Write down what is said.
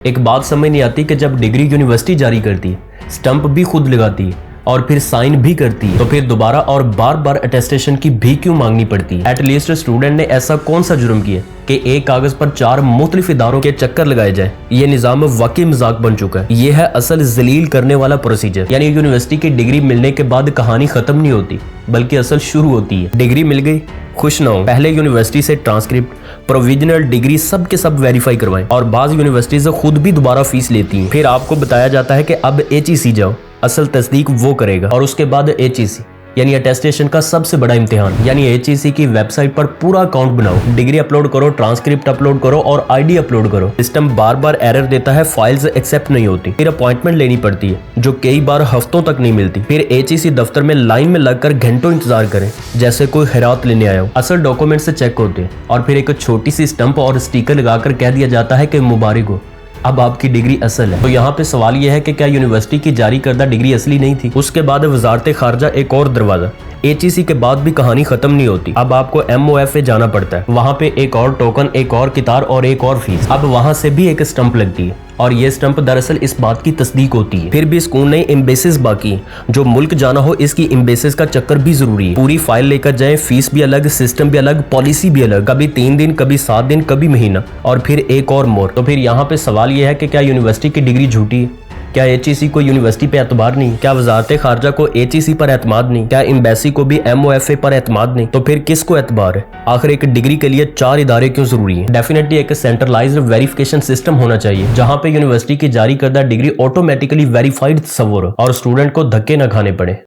एक बात समझ नहीं आती कि जब डिग्री यूनिवर्सिटी जारी करती है, स्टंप भी खुद लगाती है और फिर साइन भी करती है, तो फिर दोबारा और बार बार अटेस्टेशन की भी क्यों मांगनी पड़ती है। एटलीस्ट स्टूडेंट ने ऐसा कौन सा जुर्म किया कि एक कागज पर 4 मुख्तलिफ इदारों के चक्कर लगाए जाए। ये निजाम वाकई मजाक बन चुका है। ये है असल जलील करने वाला प्रोसीजर। यानी यूनिवर्सिटी की डिग्री मिलने के बाद कहानी खत्म नहीं होती बल्कि असल शुरू होती है। डिग्री मिल गई, खुश ना हो, पहले यूनिवर्सिटी से ट्रांसक्रिप्ट, प्रोविजनल डिग्री सब के सब वेरीफाई करवाएं। और बाज यूनिवर्सिटीज खुद भी दोबारा फीस लेती हैं। फिर आपको बताया जाता है कि अब HEC जाओ, असल तस्दीक वो करेगा। और उसके बाद HEC यानी अटेस्टेशन का सबसे बड़ा इम्तिहान। यानी HEC की वेबसाइट पर पूरा अकाउंट बनाओ, डिग्री अपलोड करो, ट्रांसक्रिप्ट अपलोड करो और ID अपलोड करो। सिस्टम बार बार एरर देता है, फाइल्स एक्सेप्ट नहीं होती, फिर अपॉइंटमेंट लेनी पड़ती है जो कई बार हफ्तों तक नहीं मिलती। फिर HEC दफ्तर में लाइन में लगकर घंटों इंतजार करें जैसे कोई खैरात लेने आया हो। असल डॉक्यूमेंट से चेक होते हैं और फिर एक छोटी सी स्टंप और स्टिकर लगाकर कह दिया जाता है कि मुबारक हो, अब आपकी डिग्री असल है। तो यहाँ पे सवाल यह है कि क्या यूनिवर्सिटी की जारी करदा डिग्री असली नहीं थी। उसके बाद वजारत खारजा एक और दरवाजा। HEC के बाद भी कहानी खत्म नहीं होती। अब आपको MOFA जाना पड़ता है, वहाँ पे एक और टोकन, एक और कितार और एक और फीस। अब वहाँ से भी एक स्टंप लगती है और ये स्टंप दरअसल इस बात की तस्दीक होती है। फिर भी स्कूल नहीं, एम्बेसीज बाकी है। जो मुल्क जाना हो इसकी एम्बेसीज का चक्कर भी जरूरी है। पूरी फाइल लेकर जाएं, फीस भी अलग, सिस्टम भी अलग, पॉलिसी भी अलग, कभी 3 दिन, कभी 7 दिन, कभी महीना और फिर एक और मोर। तो फिर यहाँ पे सवाल ये है कि क्या यूनिवर्सिटी की डिग्री झूठी है? क्या HEC को यूनिवर्सिटी पे एतबार नहीं? क्या वजारत खारजा को HEC पर एतमाद नहीं? क्या एम्बेसी को भी MOFA पर एतमाद नहीं? तो फिर किसको एतबार है? आखिर एक डिग्री के लिए 4 इदारे क्यों जरूरी है? डेफिनेटली एक सेंट्रलाइज्ड वेरिफिकेशन सिस्टम होना चाहिए जहां पे यूनिवर्सिटी की जारी करदा डिग्री ऑटोमेटिकली वेरीफाइड तस्वुर हो और स्टूडेंट को धक्के न खाने पड़े।